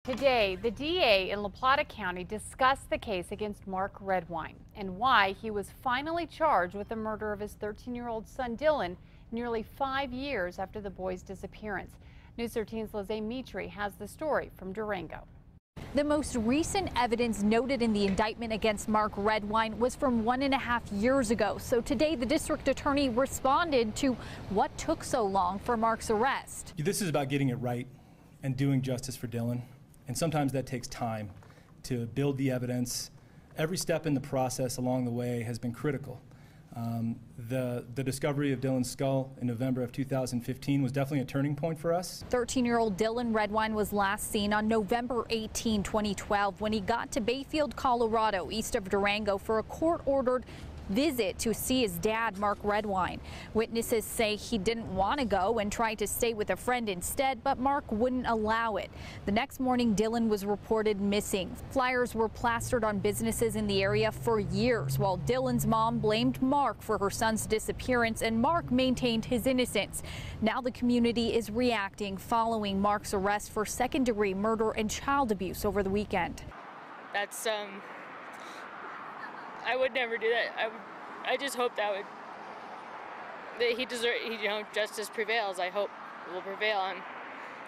Today, the DA in Plata County discussed the case against Mark Redwine and why he was finally charged with the murder of his 13-year-old son Dylan nearly 5 years after the boy's disappearance. News 13's Lizzie Mitri has the story from Durango. The most recent evidence noted in the indictment against Mark Redwine was from 1.5 years ago. So today, the district attorney responded to what took so long for Mark's arrest. This is about getting it right and doing justice for Dylan. And sometimes that takes time to build the evidence. Every step in the process along the way has been critical. The discovery of Dylan's skull in November of 2015 was definitely a turning point for us. 13-year-old Dylan Redwine was last seen on November 18, 2012, when he got to Bayfield, Colorado, east of Durango, for a court-ordered visit to see his dad, Mark Redwine. Witnesses say he didn't want to go and tried to stay with a friend instead, but Mark wouldn't allow it. The next morning, Dylan was reported missing. Flyers were plastered on businesses in the area for years, while Dylan's mom blamed Mark for her son's disappearance, and Mark maintained his innocence. Now the community is reacting following Mark's arrest for second-degree murder and child abuse over the weekend. That's I would never do that. I just hope that justice prevails. I hope it will prevail on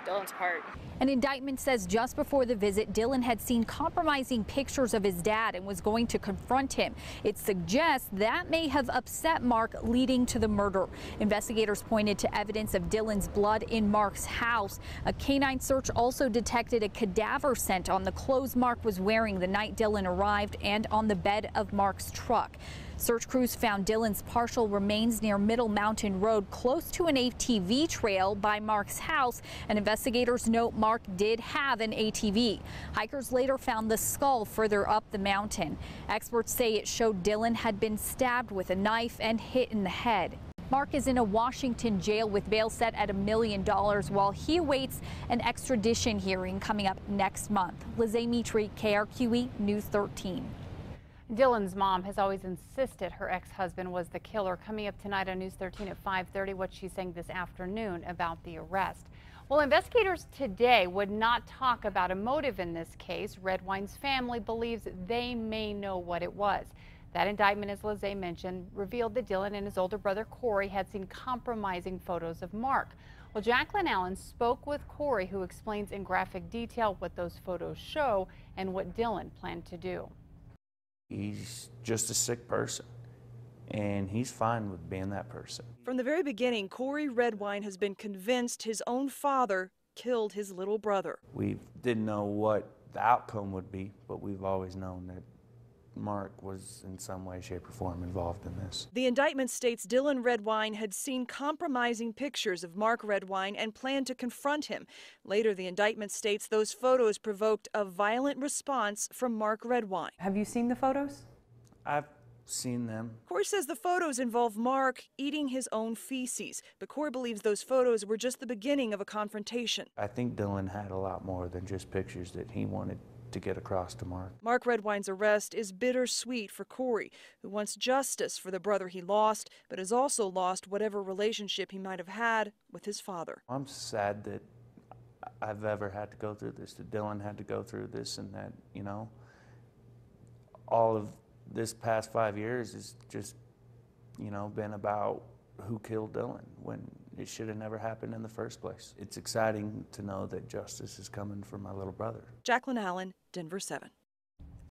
Dylan's part. An indictment says just before the visit, Dylan had seen compromising pictures of his dad and was going to confront him. It suggests that may have upset Mark, leading to the murder. Investigators pointed to evidence of Dylan's blood in Mark's house. A canine search also detected a cadaver scent on the clothes Mark was wearing the night Dylan arrived and on the bed of Mark's truck. Search crews found Dylan's partial remains near Middle Mountain Road, close to an ATV trail by Mark's house, and investigators note Mark did have an ATV. Hikers later found the skull further up the mountain. Experts say it showed Dylan had been stabbed with a knife and hit in the head. Mark is in a Washington jail with bail set at $1 million while he awaits an extradition hearing coming up next month. Lizzie Mitri, KRQE News 13. Dylan's mom has always insisted her ex-husband was the killer. Coming up tonight on News 13 at 5:30, what she's saying this afternoon about the arrest. Well, investigators today would not talk about a motive in this case. Redwine's family believes they may know what it was. That indictment, as Lizzie mentioned, revealed that Dylan and his older brother Corey had seen compromising photos of Mark. Well, Jacqueline Allen spoke with Corey, who explains in graphic detail what those photos show and what Dylan planned to do. He's just a sick person, and he's fine with being that person. From the very beginning, Corey Redwine has been convinced his own father killed his little brother. We didn't know what the outcome would be, but we've always known that Mark was in some way, shape, or form involved in this. The indictment states Dylan Redwine had seen compromising pictures of Mark Redwine and planned to confront him. Later, the indictment states those photos provoked a violent response from Mark Redwine. Have you seen the photos? I've seen them. Corey says the photos involve Mark eating his own feces, but Corey believes those photos were just the beginning of a confrontation. I think Dylan had a lot more than just pictures that he wanted to get across to Mark. Mark Redwine's arrest is bittersweet for Corey, who wants justice for the brother he lost, but has also lost whatever relationship he might have had with his father. I'm sad that I've ever had to go through this, that Dylan had to go through this, and that, all of this past 5 years has just, been about who killed Dylan when it should have never happened in the first place. It's exciting to know that justice is coming for my little brother. Jacqueline Allen, Denver 7.